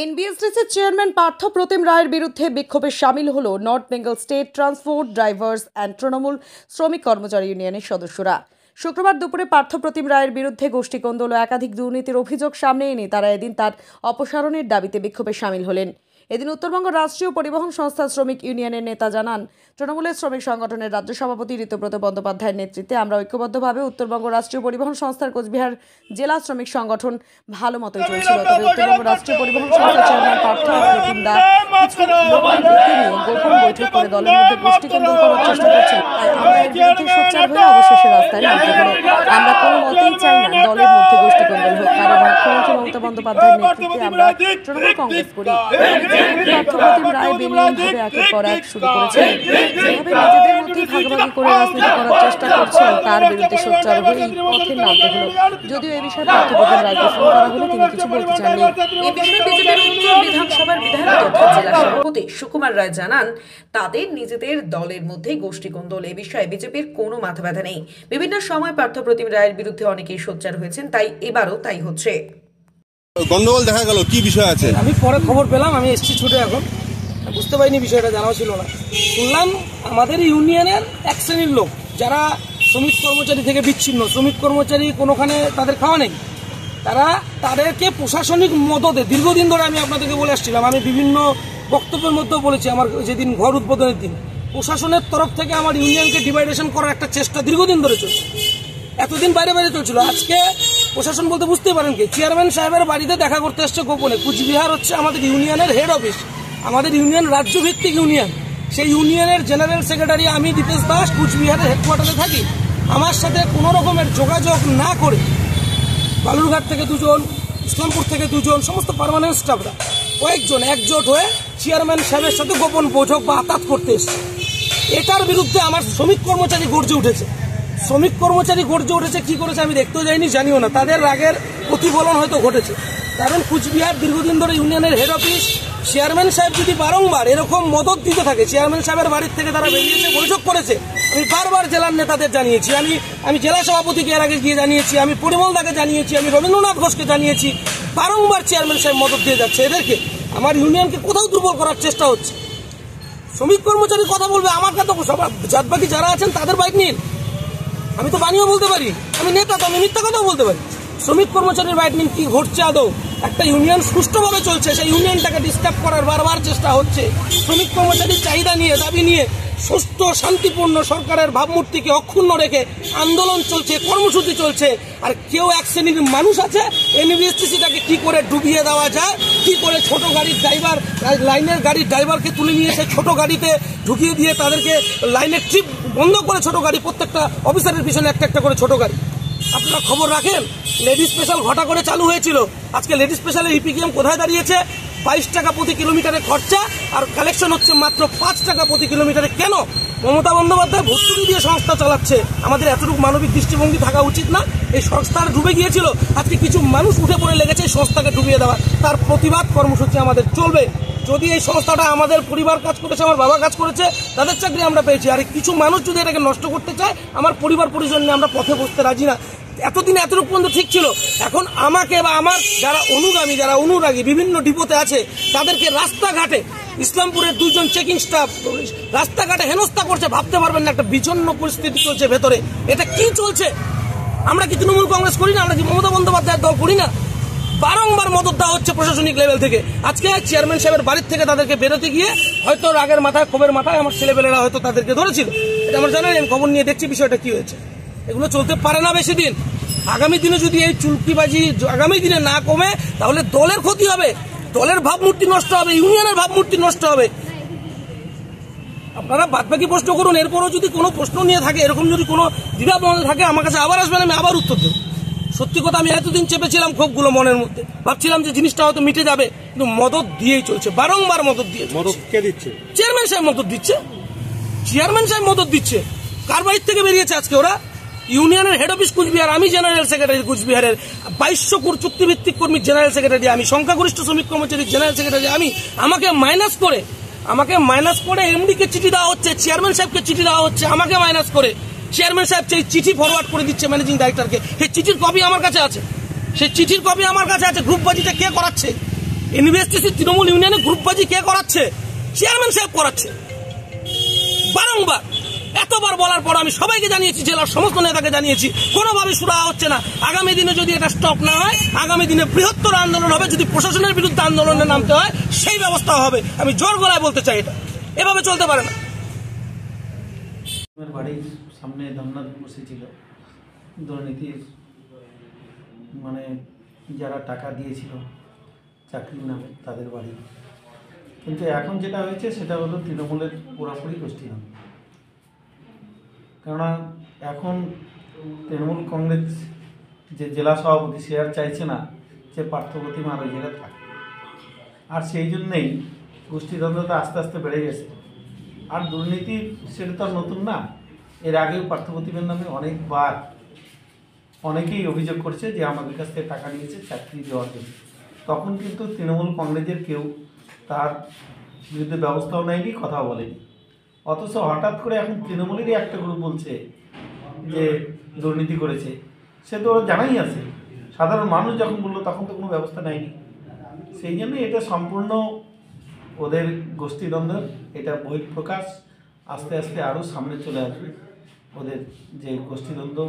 এনবিএসটিসির chairman Partha প্রতিম রায়ের বিরুদ্ধে বিক্ষোভে সামিল হল North Bengal State Transport Drivers and Trinamool শ্রমিক কর্মচারী ইউনিয়নের সদস্যরা। শুক্রবার দুপুরে পার্থ প্রতিম রায়ের বিরুদ্ধে গোষ্ঠীকন্দল ও একাধিক দুর্নীতির অভিযোগ সামনে এনে তারা এদিন তার অপসারণের দাবিতে বিক্ষোভে সামিল হলেন। এদিন উত্তরবঙ্গ রাষ্ট্রীয় পরিবহন সংস্থা শ্রমিক ইউনিয়নের নেতা জানান, তৃণমূলের শ্রমিক সংগঠনের রাজ্য সভাপতি ঋতব্রত বন্দ্যোপাধ্যায়ের নেতৃত্বে আমরা ঐক্যবদ্ধভাবে উত্তরবঙ্গ রাষ্ট্রীয় পরিবহন সংস্থার কোচবিহার জেলা শ্রমিক সংগঠন ভালো মতোই চলছিল। তবে উত্তরবঙ্গ রাষ্ট্রীয় পরিবহন সংস্থার চেয়ারম্যান পার্থ প্রতিম দা কিছু ব্যক্তি নিয়ে গোপন বৈঠক করে দলের মধ্যে গোষ্ঠীকন্দল করার চেষ্টা করছেন। তাই আমরা এর বিরুদ্ধে সোচ্চার হয়ে অবশেষে রাস্তায় নামতে হলো। আমরা কোনো মতেই চাই না দলের মধ্যে গোষ্ঠীকন্দল হোক, কারণ মুখ্যমন্ত্রী মমতা বন্দ্যোপাধ্যায়ের নেতৃত্বে আমরা তৃণমূল কংগ্রেস করি। পার্থ প্রতিম রায় বেনিয়মভাবে একের পর এক শুরু করেছেন, যেভাবে নিজেদের মধ্যেই ভাগাভাগি করে রাজনীতি করার চেষ্টা করছেন তার বিরুদ্ধে সোচ্চার হয়ে পথে নামতে হলো। যদিও এই বিষয়ে পার্থ প্রতিম রায়কে ফোন করা হলে তিনি কিছু বলতে চাননি। এই বিষয়ে বিজেপির উত্তর বিধানসভার বিধায়ক তথা জেলা সভাপতি সুকুমার রায় জানান, তাদের নিজেদের দলের মধ্যেই গোষ্ঠীকন্দল, এ বিষয়ে বিজেপির কোনো মাথা ব্যথা নেই। বিভিন্ন সময় পার্থ প্রতিম রায়ের বিরুদ্ধে অনেকেই সোচ্চার হয়েছেন, তাই এবারও তাই হচ্ছে। গন্ডগোল দেখা গেল, কি বিষয় আছে? আমি পরে খবর পেলাম, আমি এসছি ছুটে, এখন বুঝতে পারিনি বিষয়টা, জানাও ছিল না। শুনলাম আমাদের ইউনিয়নের এক শ্রেণীর লোক যারা শ্রমিক কর্মচারী থেকে বিচ্ছিন্ন, শ্রমিক কর্মচারী কোনোখানে তাদের খাওয়া নেই, তাদেরকে প্রশাসনিক মদতে দীর্ঘদিন ধরে আমি আপনাদেরকে বলে আসছিলাম, আমি বিভিন্ন বক্তব্যের মধ্যেও বলেছি, আমার যেদিন ঘর উদ্বোধনের দিন প্রশাসনের তরফ থেকে আমার ইউনিয়নকে ডিভাইডেশন করার একটা চেষ্টা দীর্ঘদিন ধরে চলছে, এতদিন বাইরে বাইরে চলছিল। আজকে প্রশাসন বলতে বুঝতেই পারেন কি, চেয়ারম্যান সাহেবের বাড়িতে দেখা করতে আসছে গোপনে। কুচবিহার হচ্ছে আমাদের ইউনিয়নের হেড অফিস, আমাদের ইউনিয়ন রাজ্যভিত্তিক ইউনিয়ন। সেই ইউনিয়নের জেনারেল সেক্রেটারি আমি দীপেশ দাস কুচবিহারের হেডকোয়ার্টারে থাকি। আমার সাথে কোনো রকমের যোগাযোগ না করে বালুরঘাট থেকে দুজন, ইসলামপুর থেকে দুজন, সমস্ত পার্মানেন্ট স্টাফরা কয়েকজন একজোট হয়ে চেয়ারম্যান সাহেবের সাথে গোপন বৈঠক বা আতাত করতে এসছে। এটার বিরুদ্ধে আমার শ্রমিক কর্মচারী গর্জে উঠেছে। শ্রমিক কর্মচারী গর্জে উঠেছে, কি করেছে আমি দেখতেও যাইনি, জানিও না। তাদের রাগের প্রতিফলন হয়তো ঘটেছে, কারণ কুচবিহার দীর্ঘদিন ধরে ইউনিয়নের হেড অফিস। চেয়ারম্যান সাহেব যদি বারংবার এরকম মদত দিতে থাকে, চেয়ারম্যান সাহেবের বাড়ির থেকে তারা বেরিয়েছে, বৈঠক করেছে, আমি বারবার জেলার নেতাদের জানিয়েছি, আমি জেলা সভাপতিকে এর আগে গিয়ে জানিয়েছি, আমি পরিমল দাকে জানিয়েছি, আমি রবীন্দ্রনাথ ঘোষকে জানিয়েছি। বারংবার চেয়ারম্যান সাহেব মদত দিয়ে যাচ্ছে এদেরকে। আমার ইউনিয়নকে কোথাও দুর্বল করার চেষ্টা হচ্ছে। শ্রমিক কর্মচারী কথা বলবে, আমার কাছে জাতবাকি যারা আছেন তাদের বাইক নিন, আমি তো বানিয়েও বলতে পারি, আমি নেতা, তো আমি মিথ্যা কথাও বলতে পারি। শ্রমিক কর্মচারীর বাইট নিন, কি ঘটছে আদৌ? একটা ইউনিয়ন সুষ্ঠুভাবে চলছে, সেই ইউনিয়নটাকে ডিস্টার্ব করার বারবার চেষ্টা হচ্ছে। শ্রমিক কর্মচারীর চাহিদা নিয়ে, দাবি নিয়ে সুষ্ঠু শান্তিপূর্ণ সরকারের ভাবমূর্তিকে অক্ষুণ্ণ রেখে আন্দোলন চলছে, কর্মসূচি চলছে। আর কেউ এক শ্রেণীর মানুষ আছে, এনবিএসটিসিটাকে কি করে ডুবিয়ে দেওয়া যায়, কি করে ছোট গাড়ির ড্রাইভার, লাইনের গাড়ির ড্রাইভারকে তুলে নিয়ে এসে ছোট গাড়িতে ঢুকিয়ে দিয়ে তাদেরকে লাইনের ট্রিপ বন্ধ করে, ছোট গাড়ি, প্রত্যেকটা অফিসারের পিছনে একটা একটা করে ছোট গাড়ি। আপনারা খবর রাখেন, লেডি স্পেশাল ঘটা করে চালু হয়েছিল, আজকে লেডি স্পেশালের ইপিকিএম কোথায় দাঁড়িয়েছে? 22 টাকা প্রতি কিলোমিটারে খরচা, আর কালেকশন হচ্ছে মাত্র 5 টাকা প্রতি কিলোমিটারে। কেন? মমতা বন্দ্যোপাধ্যায় ভর্তুকি দিয়ে সংস্থা চালাচ্ছে। আমাদের এতটুকু মানবিক দৃষ্টিভঙ্গি থাকা উচিত না? এই সংস্থার ডুবে গিয়েছিল, আজকে কিছু মানুষ উঠে পড়ে লেগেছে এই সংস্থাকে ডুবিয়ে দেওয়া। তার প্রতিবাদ কর্মসূচি আমাদের চলবে। যদি এই সংস্থাটা আমাদের পরিবার কাজ করেছে, আমার বাবা কাজ করেছে, তাদের চাকরি আমরা পেয়েছি, আর কিছু মানুষ যদি এটাকে নষ্ট করতে চায়, আমার পরিবার পরিজন নিয়ে আমরা পথে বসতে রাজি না। এতদিন এতটুকু পর্যন্ত ঠিক ছিল, এখন আমাকে বা আমার যারা অনুগামী, যারা অনুরাগী বিভিন্ন ডিপোতে আছে, তাদেরকে রাস্তাঘাটে, ইসলামপুরের 2 জন চেকিং স্টাফ রাস্তাঘাটে হেনস্থা করছে। ভাবতে পারবেন না, একটা বিচ্ছিন্ন পরিস্থিতি চলছে ভেতরে। এটা কি চলছে? আমরা কি তৃণমূল কংগ্রেস করি না? আমরা কি মমতা বন্দ্যোপাধ্যায়ের দল করি না? বারংবার মদত দেওয়া হচ্ছে প্রশাসনিক লেভেল থেকে। আজকে চেয়ারম্যান সাহেবের বাড়ির থেকে তাদেরকে বেরোতে গিয়ে হয়তো রাগের মাথায়, ক্ষোভের মাথায় আমার ছেলেপেলেরা হয়তো তাদেরকে ধরেছিল। এটা আমার জানা নেই, আমি খবর নিয়ে দেখছি বিষয়টা কি হয়েছে। এগুলো চলতে পারে না বেশি দিন। আগামী দিনে যদি এই চুলকিবাজি আগামী দিনে না কমে, তাহলে দলের ক্ষতি হবে, দলের ভাবমূর্তি নষ্ট হবে, ইউনিয়নের ভাবমূর্তি নষ্ট হবে। আপনারা বাদবাকি প্রশ্ন করুন, এরপরও যদি কোনো প্রশ্ন নিয়ে থাকে, এরকম যদি কোনো দ্বিধাদ্বন্দ্ব থাকে, আমার কাছে আবার আসবেন, আমি আবার উত্তর দেব। সত্যি কথা, আমি এতদিন চেপেছিলাম ক্ষোভগুলো মনের মধ্যে, ভাবছিলাম যে জিনিসটা হয়তো মিটে যাবে, কিন্তু মদত দিয়েই চলছে, বারংবার মদত দিয়ে। মদত কে দিচ্ছে? চেয়ারম্যান সাহেব মদত দিচ্ছে, চেয়ারম্যান সাহেব মদত দিচ্ছে। কার বাড়ির থেকে বেরিয়েছে আজকে ওরা? ইউনিয়নের হেড অফিস কুচবিহার, আমি জেনারেল সেক্রেটারি কুচবিহারের, 2200 চুক্তিভিত্তিক কর্মীর জেনারেল সেক্রেটারি আমি, সংখ্যাগরিষ্ঠ শ্রমিক কর্মচারীর জেনারেল সেক্রেটারি আমি। আমাকে মাইনাস করে এমডিকে চিঠি দেওয়া হচ্ছে, চেয়ারম্যান সাহেবকে চিঠি দেওয়া হচ্ছে, আমাকে মাইনাস করে। চেয়ারম্যান সাহেব সেই চিঠি ফরওয়ার্ড করে দিচ্ছে ম্যানেজিং ডাইরেক্টরকে। সেই চিঠির কপি আমার কাছে আছে, গ্রুপবাজিটা কে করাচ্ছে? ইনভেস্টিসি তৃণমূল ইউনিয়নে গ্রুপবাজি কে করাচ্ছে? চেয়ারম্যান সাহেব করাচ্ছে। বারংবার এতবার বলার পর আমি সবাইকে জানিয়েছি, জেলার সমস্ত নেতাকে জানিয়েছি, কোনোভাবে সুরাহা হচ্ছে না। আগামী দিনে যদি এটা স্টপ না হয়, আগামী দিনে বৃহত্তর আন্দোলন হবে। যদি প্রশাসনের বিরুদ্ধে আন্দোলনে নামতে হয়, সেই ব্যবস্থা হবে। আমি জোর গলায় বলতে চাই, এটা এভাবে চলতে পারে না। বাড়ির সামনে ধর্না বসেছিল দুর্নীতির, মানে যারা টাকা দিয়েছিল চাকরির নামে তাদের বাড়ি। কিন্তু এখন যেটা হয়েছে সেটা হলো তৃণমূলের পুরোপুরি গোষ্ঠীদ্বন্দ্ব। কেননা এখন তৃণমূল কংগ্রেস যে জেলা সভাপতি সে আর চাইছে না যে পার্থপ্রতিম আর ওই জায়গায় থাকে, আর সেই জন্যেই গোষ্ঠীদ্বন্দ্বটা আস্তে আস্তে বেড়ে গেছে। আর দুর্নীতি সেটা তো আর নতুন না, এর আগেও পার্থপ্রতিমের নামে অনেকবার অনেকেই অভিযোগ করছে যে আমাদের কাছ থেকে টাকা নিয়েছে চাকরি দেওয়ার জন্য। তখন কিন্তু তৃণমূল কংগ্রেসের কেউ তার বিরুদ্ধে ব্যবস্থাও নেয়নি, কথাও বলেনি। অথচ হঠাৎ করে এখন তৃণমূলেরই একটা গ্রুপ বলছে যে দুর্নীতি করেছে। সে তো ওরা জানাই আছে, সাধারণ মানুষ যখন বললো তখন তো কোনো ব্যবস্থা নেয়নি। সেই জন্য এটা সম্পূর্ণ ওদের গোষ্ঠীদ্বন্দ্বের এটা বহিঃপ্রকাশ। আস্তে আস্তে আরও সামনে চলে আসবে। ওদের যে গোষ্ঠীদ্বন্দ্ব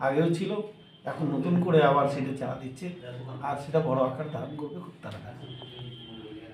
আগেও ছিল, এখন নতুন করে আবার সেটা চালা দিচ্ছে, আর সেটা বড় আকার ধারণ করবে খুব তাড়াতাড়ি।